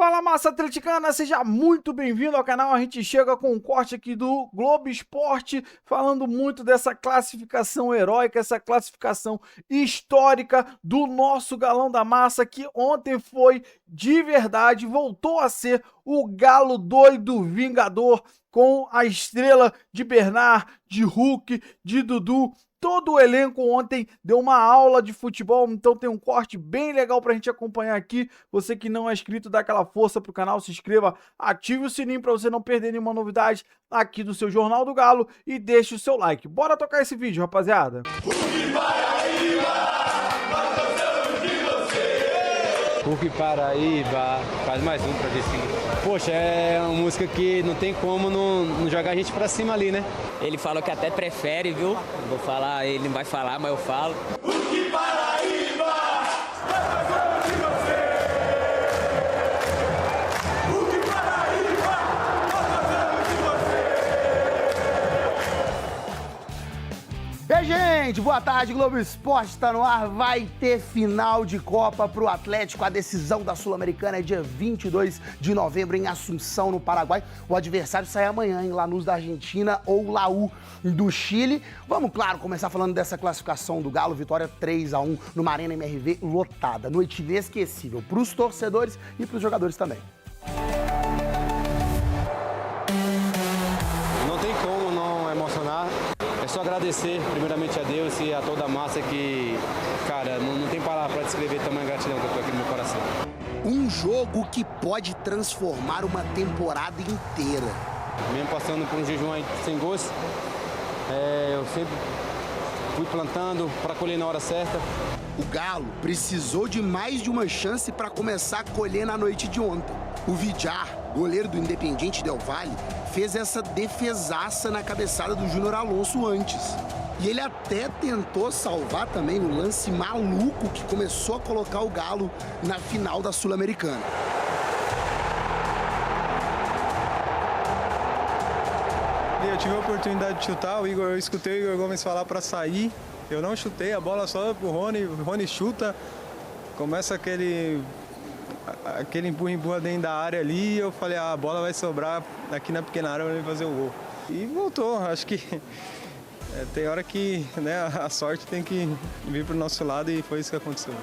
Fala, massa atleticana, seja muito bem-vindo ao canal. A gente chega com um corte aqui do Globo Esporte, falando muito dessa classificação heróica, essa classificação histórica do nosso Galão da Massa, que ontem foi de verdade, voltou a ser o galo doido vingador, com a estrela de Bernard, de Hulk, de Dudu. Todo o elenco ontem deu uma aula de futebol, então tem um corte bem legal pra gente acompanhar aqui. Você que não é inscrito, dá aquela força pro canal, se inscreva, ative o sininho pra você não perder nenhuma novidade aqui do seu Jornal do Galo e deixe o seu like. Bora tocar esse vídeo, rapaziada! Hulk Paraíba, faz mais um pra ver se... Poxa, é uma música que não tem como não jogar a gente pra cima ali, né? Ele falou que até prefere, viu? Vou falar, ele não vai falar, mas eu falo. Hulk Paraíba! Hulk Paraíba! Ei, gente, boa tarde, Globo Esporte está no ar, vai ter final de Copa pro Atlético, a decisão da Sul-Americana é dia 22 de novembro em Assunção, no Paraguai, o adversário sai amanhã em Lanús da Argentina ou Laú do Chile. Vamos, claro, começar falando dessa classificação do Galo, vitória 3-1 numa Arena MRV lotada, noite inesquecível pros torcedores e pros jogadores também. Não tem como não emocionar. É só agradecer, primeiramente, a Deus e a toda a massa que, cara, não tem palavra para descrever tamanha gratidão que eu tô aqui no meu coração. Um jogo que pode transformar uma temporada inteira. Mesmo passando por um jejum aí sem gols, eu sempre fui plantando para colher na hora certa. O Galo precisou de mais de uma chance para começar a colher na noite de ontem. O Vidjar, goleiro do Independiente Del Valle, fez essa defesaça na cabeçada do Júnior Alonso antes. E ele até tentou salvar também o lance maluco que começou a colocar o Galo na final da Sul-Americana. Eu tive a oportunidade de chutar, eu escutei o Igor Gomes falar para sair. Eu não chutei, a bola só pro Rony, o Rony chuta, começa aquele empurra dentro da área ali, e eu falei, a bola vai sobrar aqui na pequena área para ele fazer o gol. E voltou, acho que tem hora que, né, a sorte tem que vir pro nosso lado e foi isso que aconteceu.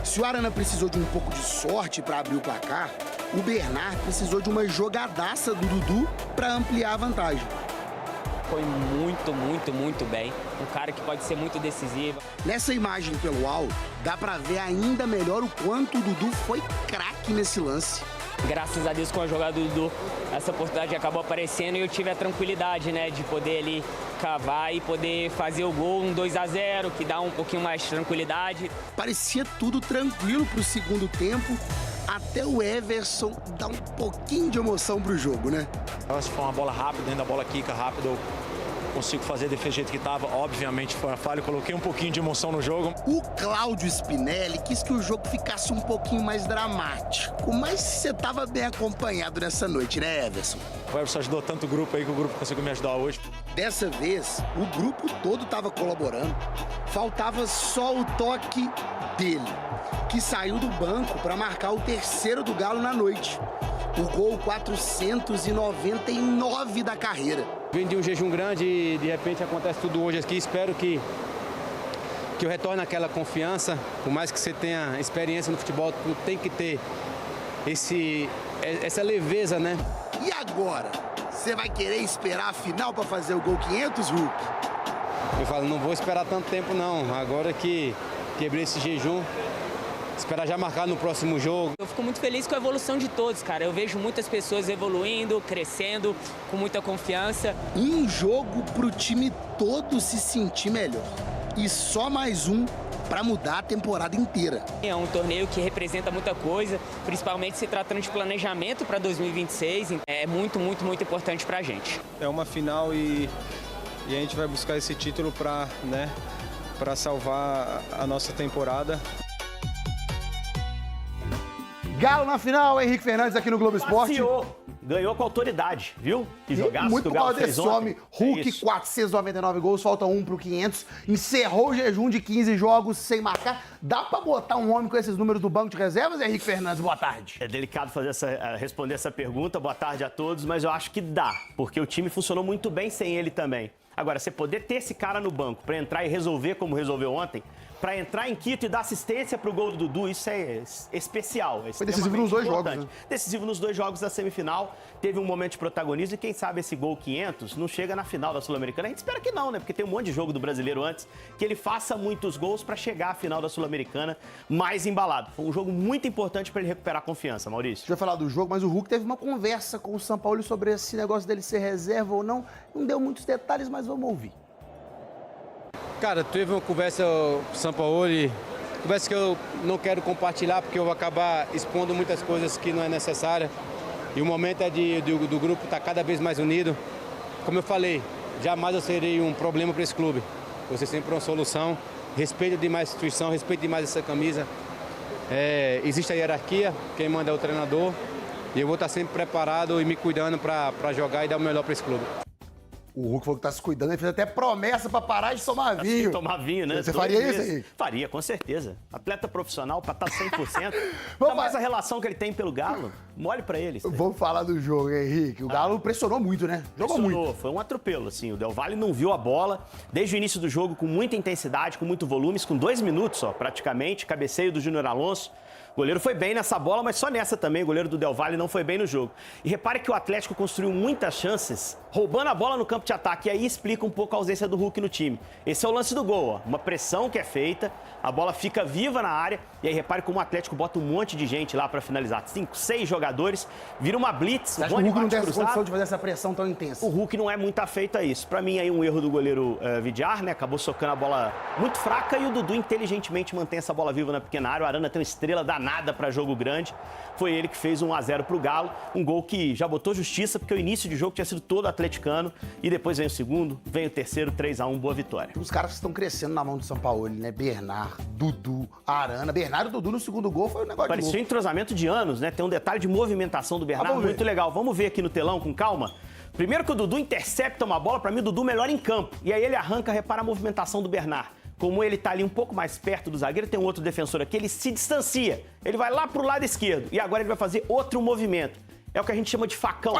Se o Arana precisou de um pouco de sorte para abrir o placar, o Bernard precisou de uma jogadaça do Dudu para ampliar a vantagem. Foi muito bem. Um cara que pode ser muito decisivo. Nessa imagem pelo UOL, dá pra ver ainda melhor o quanto o Dudu foi craque nesse lance. Graças a Deus, com a jogada do Dudu, essa oportunidade acabou aparecendo e eu tive a tranquilidade, né, de poder ali cavar e poder fazer o gol, um 2-0, que dá um pouquinho mais de tranquilidade. Parecia tudo tranquilo pro segundo tempo, até o Everson dá um pouquinho de emoção pro jogo, né? Se for uma bola rápida, dentro da bola quica rápido, eu consigo fazer a defesa do jeito que estava. Obviamente foi uma falha, eu coloquei um pouquinho de emoção no jogo. O Cláudio Spinelli quis que o jogo ficasse um pouquinho mais dramático, mas você tava bem acompanhado nessa noite, né, Everson? O Everson ajudou tanto o grupo aí que o grupo conseguiu me ajudar hoje. Dessa vez, o grupo todo tava colaborando. Faltava só o toque dele, que saiu do banco para marcar o terceiro do Galo na noite. O gol 499 da carreira. Vim de um jejum grande e de repente acontece tudo hoje aqui. Espero que eu retorne aquela confiança. Por mais que você tenha experiência no futebol, tu tem que ter essa leveza, né? E agora? Você vai querer esperar a final para fazer o gol 500, Hulk? Eu falo, não vou esperar tanto tempo não. Agora que quebrei esse jejum, esperar já marcar no próximo jogo. Eu fico muito feliz com a evolução de todos, cara. Eu vejo muitas pessoas evoluindo, crescendo, com muita confiança. Um jogo pro time todo se sentir melhor. E só mais um para mudar a temporada inteira. É um torneio que representa muita coisa, principalmente se tratando de planejamento para 2026. É muito importante pra gente. É uma final e a gente vai buscar esse título para, né, para salvar a nossa temporada. Galo na final, Henrique Fernandes aqui no Globo Esporte. Passeou. Ganhou com autoridade, viu? Que jogaço Muito que o por Galo causa fez desse homem. Hulk, 499 gols, falta 1 pro 500. Encerrou o jejum de 15 jogos sem marcar. Dá pra botar um homem com esses números do banco de reservas, Henrique Fernandes? Boa tarde. É delicado responder essa pergunta. Boa tarde a todos, mas eu acho que dá, porque o time funcionou muito bem sem ele também. Agora, você poder ter esse cara no banco pra entrar e resolver como resolveu ontem, pra entrar em quito e dar assistência pro gol do Dudu, isso é especial. Foi decisivo nos dois jogos, né? Decisivo nos 2 jogos da semifinal, teve um momento de protagonismo e quem sabe esse gol 500 não chega na final da Sul-Americana. A gente espera que não, né? Porque tem um monte de jogo do brasileiro antes, que ele faça muitos gols pra chegar à final da Sul-Americana mais embalado. Foi um jogo muito importante pra ele recuperar a confiança, Maurício. A gente vai falar do jogo, mas o Hulk teve uma conversa com o Sampaoli sobre esse negócio dele ser reserva ou não. Não deu muitos detalhes, mas vamos ouvir. Cara, teve uma conversa com o Sampaoli, conversa que eu não quero compartilhar porque eu vou acabar expondo muitas coisas que não é necessária. E o momento é do grupo estar cada vez mais unido. Como eu falei, jamais eu serei um problema para esse clube. Você sempre é uma solução. Respeito demais a instituição, respeito demais essa camisa. Existe a hierarquia, quem manda é o treinador. E eu vou estar sempre preparado e me cuidando para jogar e dar o melhor para esse clube. O Hulk falou que tá se cuidando, ele fez até promessa pra parar de tomar vinho. Tomar vinho, né? Você faria isso aí? Faria, com certeza. Atleta profissional, pra estar 100%. Ainda mais a relação que ele tem pelo Galo. Mole pra ele. Vamos falar do jogo, Henrique. O Galo pressionou muito, né? Jogou muito. Foi um atropelo, assim. O Del Valle não viu a bola desde o início do jogo com muita intensidade, com muito volume, com 2 minutos só, praticamente. Cabeceio do Júnior Alonso. O goleiro foi bem nessa bola, mas só nessa também. O goleiro do Del Valle não foi bem no jogo. E repare que o Atlético construiu muitas chances, roubando a bola no campo de ataque. E aí explica um pouco a ausência do Hulk no time. Esse é o lance do gol, ó. Uma pressão que é feita, a bola fica viva na área. E aí repare como o Atlético bota um monte de gente lá pra finalizar. 5, 6 jogadores, vira uma blitz. Você acha que o Hulk não tem essa condição de fazer essa pressão tão intensa? O Hulk não é muito afeito a isso. Pra mim, aí um erro do goleiro Vidiar, né? Acabou socando a bola muito fraca e o Dudu inteligentemente mantém essa bola viva na pequena área. O Arana tem uma estrela danada pra jogo grande. Foi ele que fez 1-0 pro Galo. Um gol que já botou justiça, porque o início de jogo tinha sido todo atleticano. E depois vem o segundo, vem o terceiro, 3-1, boa vitória. Os caras que estão crescendo na mão do Sampaoli, né? Bernard, Dudu, Arana. Bernardo e Dudu no segundo gol foi um negócio Parecia um entrosamento de anos, né? Tem um detalhe de movimentação do Bernardo muito legal. Vamos ver aqui no telão com calma. Primeiro que o Dudu intercepta uma bola, pra mim o Dudu melhor em campo. E aí ele arranca, repara a movimentação do Bernard. Como ele tá ali um pouco mais perto do zagueiro, tem um outro defensor aqui, ele se distancia. Ele vai lá pro lado esquerdo e agora ele vai fazer outro movimento. É o que a gente chama de facão.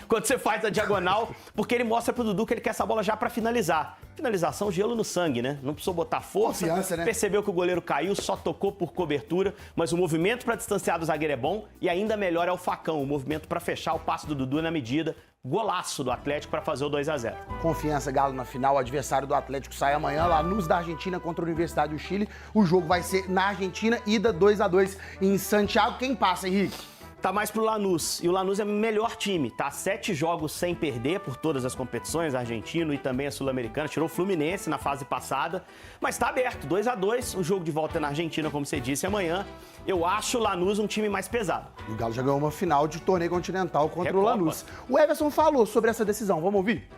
Quando você faz a diagonal, porque ele mostra pro Dudu que ele quer essa bola já pra finalizar. Finalização, gelo no sangue, né? Não precisou botar força. Confiança, né? Percebeu que o goleiro caiu, só tocou por cobertura, mas o movimento pra distanciar do zagueiro é bom e ainda melhor é o facão, o movimento pra fechar o passe do Dudu na medida. Golaço do Atlético para fazer o 2-0. Confiança, Galo na final. O adversário do Atlético sai amanhã, Lanús da Argentina contra a Universidade do Chile. O jogo vai ser na Argentina, ida 2-2 em Santiago. Quem passa, Henrique? Tá mais pro Lanús. E o Lanús é o melhor time. Tá 7 jogos sem perder por todas as competições, argentino e também a sul-americana. Tirou o Fluminense na fase passada. Mas tá aberto, 2-2. O jogo de volta é na Argentina, como você disse, amanhã. Eu acho o Lanús um time mais pesado. O Galo já ganhou uma final de torneio continental contra o Lanús. O Everson falou sobre essa decisão. Vamos ouvir?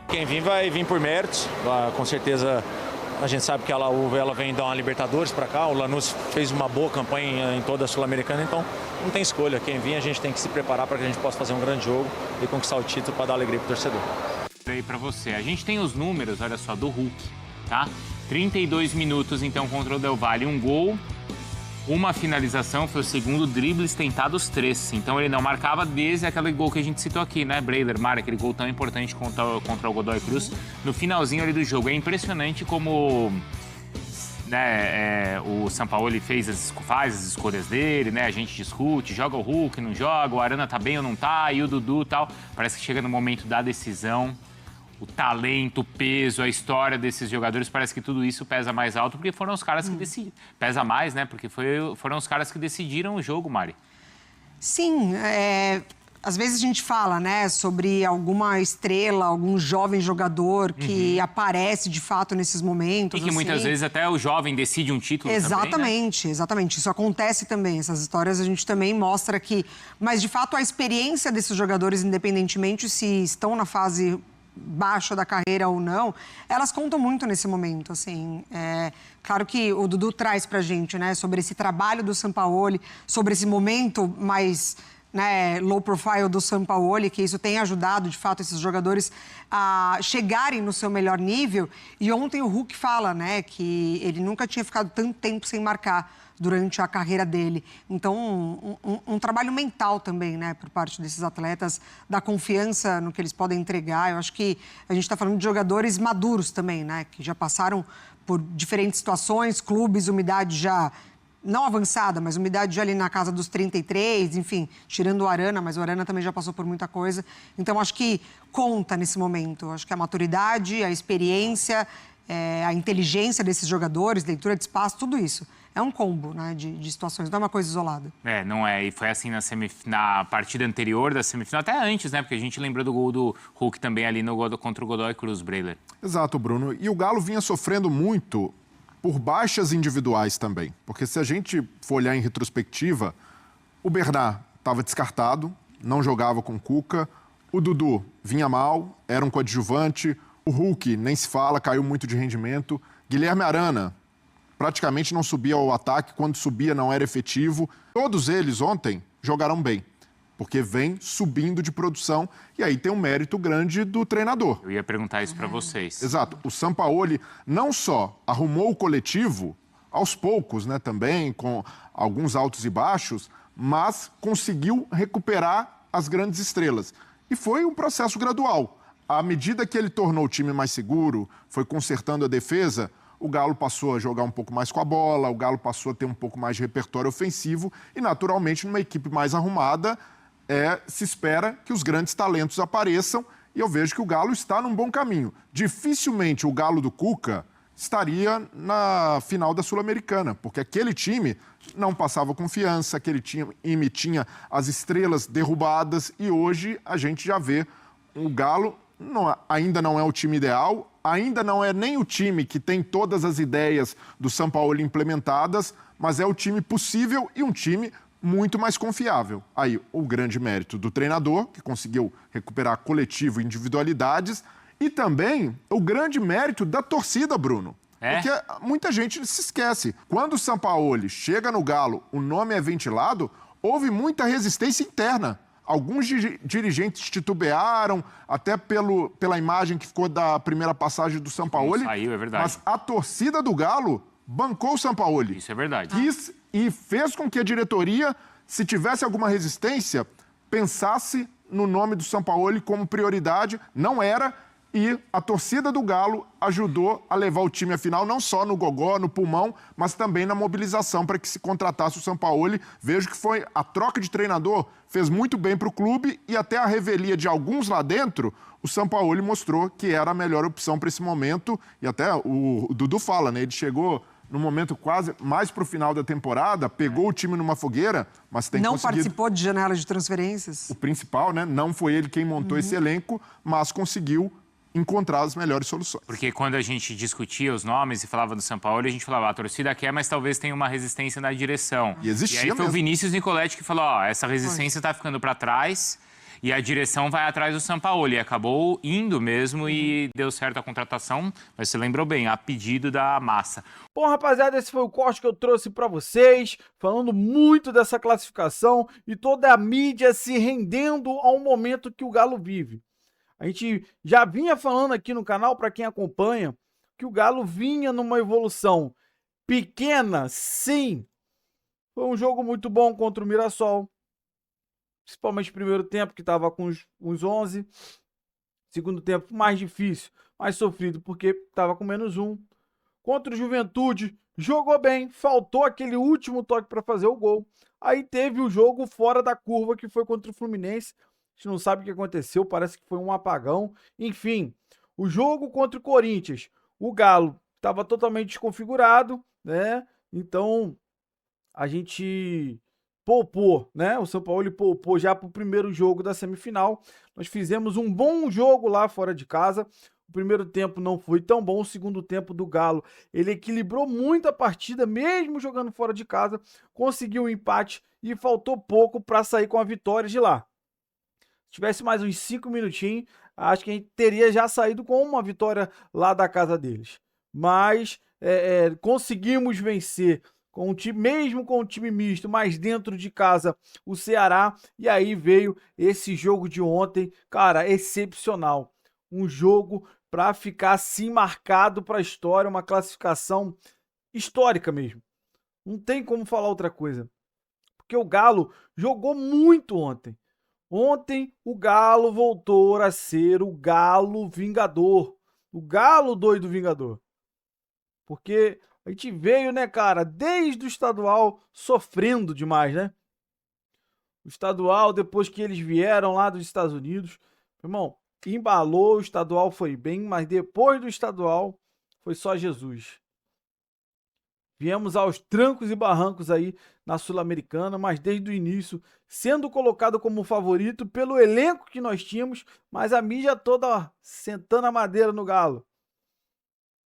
Quem vir vai vir por méritos. Com certeza a gente sabe que ela vem dar uma Libertadores para cá. O Lanús fez uma boa campanha em toda a Sul-Americana, então não tem escolha. Quem vir a gente tem que se preparar para que a gente possa fazer um grande jogo e conquistar o título para dar alegria pro torcedor. Aí para você, a gente tem os números, olha só, do Hulk, tá? 32 minutos então contra o Del Valle, um gol. Uma finalização, foi o segundo, dribles tentados 3. Então ele não marcava desde aquele gol que a gente citou aqui, né? Breiler, Mar, aquele gol tão importante contra o Godoy Cruz. No finalzinho ali do jogo. É impressionante como né, o Sampaoli faz as escolhas dele, né? A gente discute, joga o Hulk, não joga, o Arana tá bem ou não tá, e o Dudu e tal. Parece que chega no momento da decisão. O talento, o peso, a história desses jogadores, parece que tudo isso pesa mais alto, porque foram os caras que decidiram. Pesa mais, né? Porque foram os caras que decidiram o jogo, Mari. Sim, às vezes a gente fala, né, sobre alguma estrela, algum jovem jogador que aparece de fato nesses momentos. E que muitas vezes até o jovem decide um título exatamente, também, né? Exatamente. Isso acontece também. Essas histórias a gente também mostra aqui. Mas, de fato, a experiência desses jogadores, independentemente se estão na fase baixa da carreira ou não, elas contam muito nesse momento, assim. Claro que o Dudu traz pra gente, né, sobre esse trabalho do Sampaoli, sobre esse momento mais, né, low profile do Sampaoli, que isso tem ajudado, de fato, esses jogadores a chegarem no seu melhor nível. E ontem o Hulk fala, né, que ele nunca tinha ficado tanto tempo sem marcar durante a carreira dele. Então, um trabalho mental também, né, por parte desses atletas, da confiança no que eles podem entregar. Eu acho que a gente está falando de jogadores maduros também, né, que já passaram por diferentes situações, clubes, umidade já não avançada, mas umidade já ali na casa dos 33, enfim, tirando o Arana, mas o Arana também já passou por muita coisa. Então, acho que conta nesse momento. Acho que a maturidade, a experiência, a inteligência desses jogadores, leitura de espaço, tudo isso. É um combo, né, de situações, não é uma coisa isolada. Não é. E foi assim na partida anterior da semifinal, até antes, né? Porque a gente lembrou do gol do Hulk também ali no gol contra o Godoy Cruz, Breiler. Exato, Bruno. E o Galo vinha sofrendo muito por baixas individuais também. Porque se a gente for olhar em retrospectiva, o Bernard estava descartado, não jogava com o Cuca, o Dudu vinha mal, era um coadjuvante, o Hulk nem se fala, caiu muito de rendimento, Guilherme Arana praticamente não subia ao ataque, quando subia não era efetivo. Todos eles ontem jogaram bem, porque vem subindo de produção e aí tem um mérito grande do treinador. Eu ia perguntar isso para vocês. Exato. O Sampaoli não só arrumou o coletivo, aos poucos, né, também, com alguns altos e baixos, mas conseguiu recuperar as grandes estrelas. E foi um processo gradual. À medida que ele tornou o time mais seguro, foi consertando a defesa, o Galo passou a jogar um pouco mais com a bola, o Galo passou a ter um pouco mais de repertório ofensivo e, naturalmente, numa equipe mais arrumada, se espera que os grandes talentos apareçam e eu vejo que o Galo está num bom caminho. Dificilmente o Galo do Cuca estaria na final da Sul-Americana, porque aquele time não passava confiança, aquele time tinha as estrelas derrubadas e hoje a gente já vê o Galo ainda não é o time ideal, ainda não é nem o time que tem todas as ideias do Sampaoli implementadas, mas é o time possível e um time muito mais confiável. Aí, o grande mérito do treinador, que conseguiu recuperar coletivo e individualidades, e também o grande mérito da torcida, Bruno. Porque muita gente se esquece. Quando o Sampaoli chega no Galo, o nome é ventilado, houve muita resistência interna. Alguns dirigentes titubearam, até pela imagem que ficou da primeira passagem do Sampaoli. Saiu, é verdade. Mas a torcida do Galo bancou o Sampaoli. Isso é verdade. E fez com que a diretoria, se tivesse alguma resistência, pensasse no nome do Sampaoli como prioridade. Não era. E a torcida do Galo ajudou a levar o time à final, não só no gogó, no pulmão, mas também na mobilização para que se contratasse o Sampaoli. Vejo que foi a troca de treinador, fez muito bem para o clube e até a revelia de alguns lá dentro, o Sampaoli mostrou que era a melhor opção para esse momento. E até o Dudu fala, né? Ele chegou no momento quase mais para o final da temporada, pegou o time numa fogueira, mas tem conseguido... Não participou de janela de transferências. O principal, né? Não foi ele quem montou esse elenco, mas conseguiu encontrar as melhores soluções. Porque quando a gente discutia os nomes e falava do Sampaoli, a gente falava, a torcida quer, mas talvez tenha uma resistência na direção. E existia aí foi mesmo. O Vinícius Nicoletti que falou, essa resistência está ficando para trás e a direção vai atrás do Sampaoli. E acabou indo mesmo e deu certo a contratação, mas você lembrou bem, a pedido da massa. Bom, rapaziada, esse foi o corte que eu trouxe para vocês, falando muito dessa classificação e toda a mídia se rendendo ao momento que o Galo vive. A gente já vinha falando aqui no canal, para quem acompanha, que o Galo vinha numa evolução pequena, sim. Foi um jogo muito bom contra o Mirassol. Principalmente o primeiro tempo, que estava com uns 11. Segundo tempo, mais difícil, mais sofrido, porque estava com -1. Contra o Juventude, jogou bem. Faltou aquele último toque para fazer o gol. Aí teve o jogo fora da curva, que foi contra o Fluminense. A gente não sabe o que aconteceu, parece que foi um apagão. Enfim, o jogo contra o Corinthians, o Galo estava totalmente desconfigurado, né? Então, a gente poupou, né? O Sampaoli poupou já para o primeiro jogo da semifinal. Nós fizemos um bom jogo lá fora de casa. O primeiro tempo não foi tão bom, o segundo tempo do Galo, ele equilibrou muito a partida, mesmo jogando fora de casa, conseguiu um empate e faltou pouco para sair com a vitória de lá. Se tivesse mais uns 5 minutinhos, acho que a gente teria já saído com uma vitória lá da casa deles. Mas conseguimos vencer com o time, mesmo com o time misto, mas dentro de casa, o Ceará. E aí veio esse jogo de ontem, cara, excepcional. Um jogo para ficar assim marcado para a história, uma classificação histórica mesmo. Não tem como falar outra coisa. Porque o Galo jogou muito ontem. Ontem o Galo voltou a ser o Galo Vingador. O Galo doido Vingador. Porque a gente veio, né, cara, desde o estadual sofrendo demais, né? O estadual, depois que eles vieram lá dos Estados Unidos, irmão, embalou, o estadual foi bem, mas depois do estadual foi só Jesus. Viemos aos trancos e barrancos aí na Sul-Americana, mas desde o início, sendo colocado como favorito pelo elenco que nós tínhamos, mas a mídia toda ó, sentando a madeira no Galo.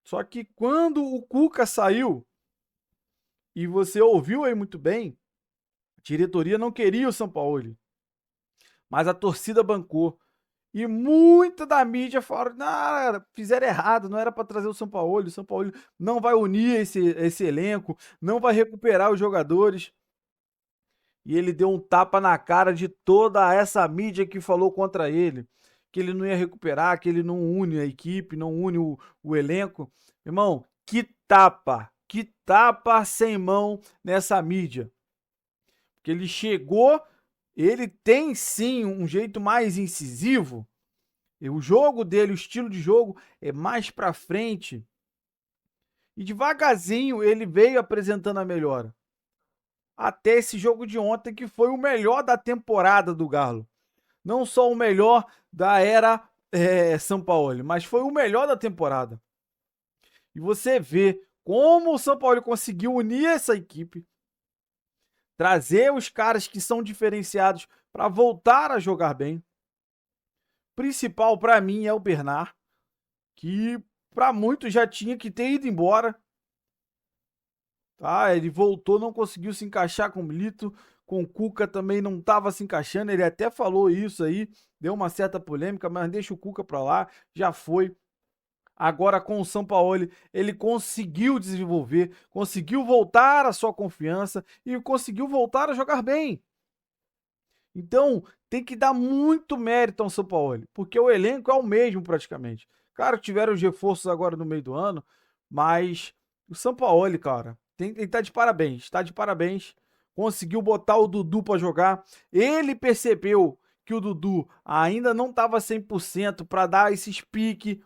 Só que quando o Cuca saiu, e você ouviu aí muito bem, a diretoria não queria o Sampaoli, mas a torcida bancou. E muita da mídia falaram, não, fizeram errado, não era para trazer o Sampaoli não vai unir esse elenco, não vai recuperar os jogadores. E ele deu um tapa na cara de toda essa mídia que falou contra ele, que ele não ia recuperar, que ele não une a equipe, não une o elenco. Irmão, que tapa sem mão nessa mídia. Porque ele chegou, ele tem sim um jeito mais incisivo. O jogo dele, o estilo de jogo é mais pra frente. E devagarzinho ele veio apresentando a melhora. Até esse jogo de ontem que foi o melhor da temporada do Galo. Não só o melhor da era Sampaoli, mas foi o melhor da temporada. E você vê como o Sampaoli conseguiu unir essa equipe, trazer os caras que são diferenciados para voltar a jogar bem. Principal para mim é o Bernard, que para muitos já tinha que ter ido embora. Tá? Ele voltou, não conseguiu se encaixar com o Milito, com o Cuca também não estava se encaixando. Ele até falou isso aí, deu uma certa polêmica, mas deixa o Cuca para lá, já foi. Agora com o Sampaoli, ele conseguiu desenvolver, conseguiu voltar a sua confiança e conseguiu voltar a jogar bem. Então, tem que dar muito mérito ao Sampaoli, porque o elenco é o mesmo praticamente. Claro que tiveram os reforços agora no meio do ano, mas o Sampaoli, cara, ele tá de parabéns, conseguiu botar o Dudu para jogar. Ele percebeu que o Dudu ainda não estava 100% para dar esses piques,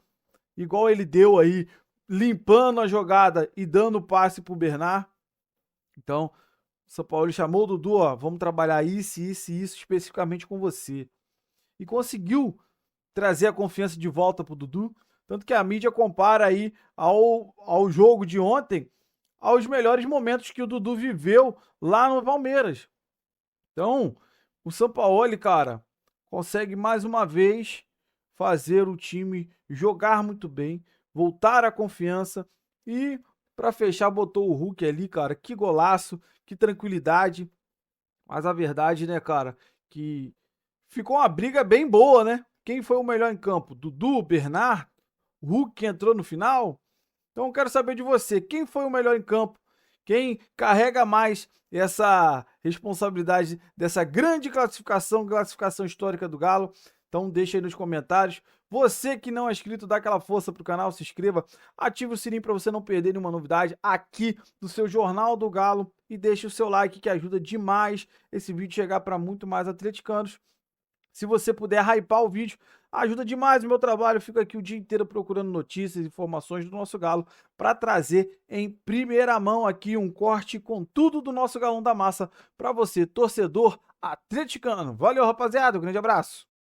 igual ele deu aí, limpando a jogada e dando passe pro Bernard. Então, o Sampaoli chamou o Dudu, ó, vamos trabalhar isso especificamente com você. E conseguiu trazer a confiança de volta pro Dudu, tanto que a mídia compara aí ao jogo de ontem, aos melhores momentos que o Dudu viveu lá no Palmeiras. Então, o Sampaoli, cara, consegue mais uma vez fazer o time jogar muito bem, voltar a confiança e, para fechar, botou o Hulk ali, cara, que golaço, que tranquilidade. Mas a verdade, né, cara, que ficou uma briga bem boa, né? Quem foi o melhor em campo? Dudu, Bernard, Hulk que entrou no final? Então eu quero saber de você, quem foi o melhor em campo? Quem carrega mais essa responsabilidade dessa grande classificação histórica do Galo? Então deixa aí nos comentários. Você que não é inscrito, dá aquela força pro canal, se inscreva, ative o sininho para você não perder nenhuma novidade aqui do seu Jornal do Galo e deixe o seu like que ajuda demais esse vídeo chegar para muito mais atleticanos. Se você puder hypar o vídeo, ajuda demais o meu trabalho. Eu fico aqui o dia inteiro procurando notícias e informações do nosso Galo para trazer em primeira mão aqui um corte com tudo do nosso Galão da Massa para você, torcedor atleticano. Valeu, rapaziada. Um grande abraço.